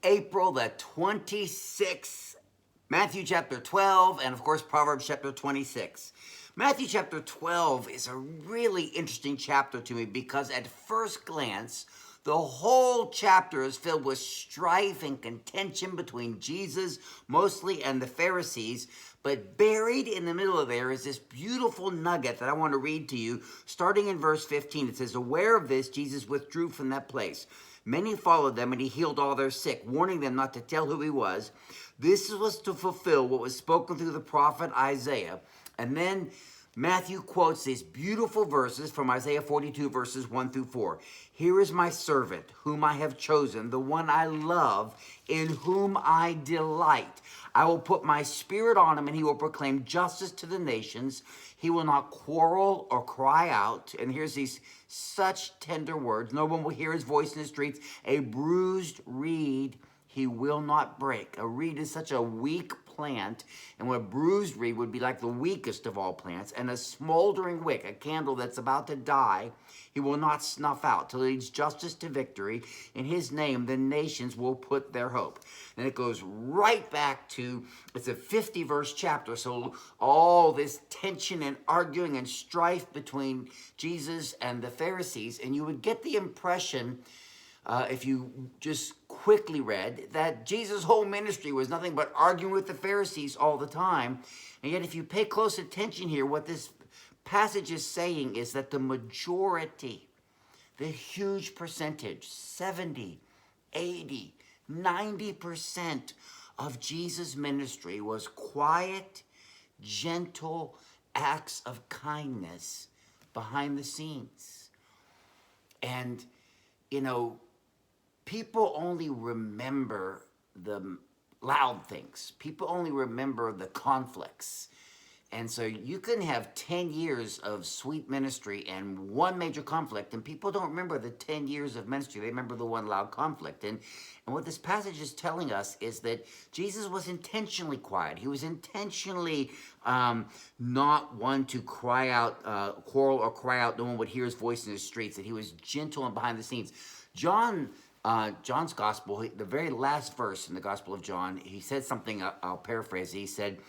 April the 26th, Matthew chapter 12, and of course, Proverbs chapter 26. Matthew chapter 12 is a really interesting chapter to me because at first glance, the whole chapter is filled with strife and contention between Jesus, mostly, and the Pharisees. But buried in the middle of there is this beautiful nugget that I want to read to you. Starting in verse 15, it says, "Aware of this, Jesus withdrew from that place. Many followed them, and he healed all their sick, warning them not to tell who he was. This was to fulfill what was spoken through the prophet Isaiah." And then Matthew quotes these beautiful verses from Isaiah 42, verses 1 through 4. "Here is my servant, whom I have chosen, the one I love, in whom I delight. I will put my spirit on him, and he will proclaim justice to the nations. He will not quarrel or cry out." And here's these such tender words. "No one will hear his voice in the streets. A bruised reed he will not break." A reed is such a weak plant, and what a bruised reed would be like the weakest of all plants, and a smoldering wick, a candle that's about to die, he will not snuff out till he leads justice to victory. In his name, the nations will put their hope. And it goes right back to, it's a 50-verse chapter, so all this tension and arguing and strife between Jesus and the Pharisees, and you would get the impression, if you just quickly read, that Jesus' whole ministry was nothing but arguing with the Pharisees all the time. And yet if you pay close attention here, what this passage is saying is that the majority, the huge percentage, 70, 80, 90% of Jesus' ministry was quiet, gentle acts of kindness behind the scenes. And, you know, people only remember the loud things. People only remember the conflicts. And so you can have 10 years of sweet ministry and one major conflict, and people don't remember the 10 years of ministry. They remember the one loud conflict. And what this passage is telling us is that Jesus was intentionally quiet. He was intentionally not one to cry out, quarrel or cry out. No one would hear his voice in the streets. That he was gentle and behind the scenes. John's gospel, the very last verse in the Gospel of John, he said something, I'll paraphrase. He said,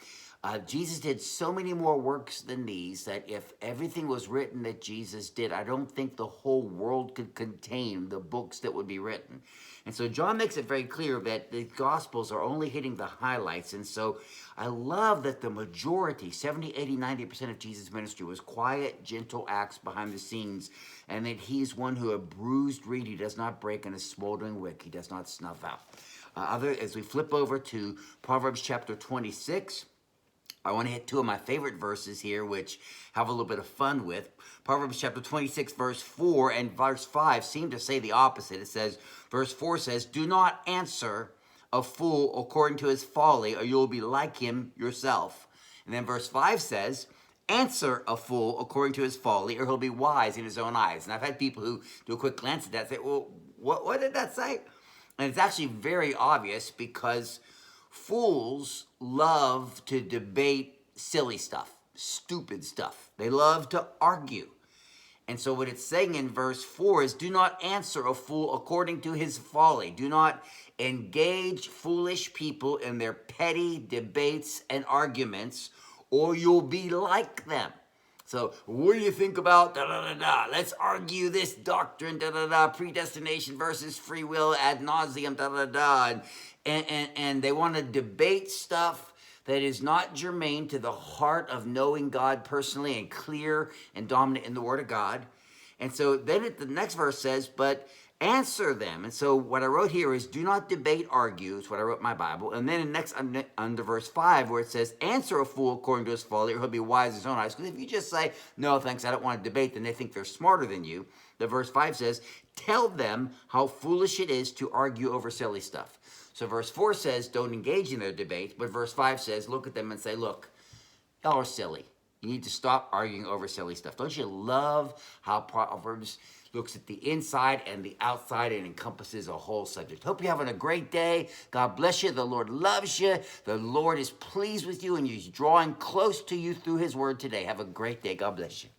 Jesus did so many more works than these that if everything was written that Jesus did, I don't think the whole world could contain the books that would be written. And so John makes it very clear that the Gospels are only hitting the highlights. And so I love that the majority, 70, 80, 90% of Jesus' ministry was quiet, gentle acts behind the scenes, and that he's one who a bruised reed he does not break, and a smoldering wick he does not snuff out. As we flip over to Proverbs chapter 26, I want to hit two of my favorite verses here, which have a little bit of fun with. Proverbs chapter 26, verse 4 and verse 5 seem to say the opposite. It says, verse 4 says, "Do not answer a fool according to his folly, or you'll be like him yourself." And then verse 5 says, "Answer a fool according to his folly, or he'll be wise in his own eyes." And I've had people who do a quick glance at that and say, well, what did that say? And it's actually very obvious because fools love to debate silly stuff, stupid stuff. They love to argue. And so what it's saying in verse 4 is, do not answer a fool according to his folly. Do not engage foolish people in their petty debates and arguments, or you'll be like them. So what do you think about da-da-da-da? Let's argue this doctrine, da-da-da, predestination versus free will ad nauseum, da-da-da. And they want to debate stuff that is not germane to the heart of knowing God personally and clear and dominant in the Word of God. And so then the next verse says, but answer them. And so what I wrote here is, do not debate, argue. It's what I wrote in my Bible. And then next under verse 5 where it says, answer a fool according to his folly, or he'll be wise in his own eyes. Because if you just say, no thanks, I don't want to debate, then they think they're smarter than you. The verse 5 says, tell them how foolish it is to argue over silly stuff. So verse 4 says, don't engage in their debate. But verse 5 says, look at them and say, look, y'all are silly. You need to stop arguing over silly stuff. Don't you love how Proverbs looks at the inside and the outside and encompasses a whole subject? Hope you're having a great day. God bless you. The Lord loves you. The Lord is pleased with you, and He's drawing close to you through His word today. Have a great day. God bless you.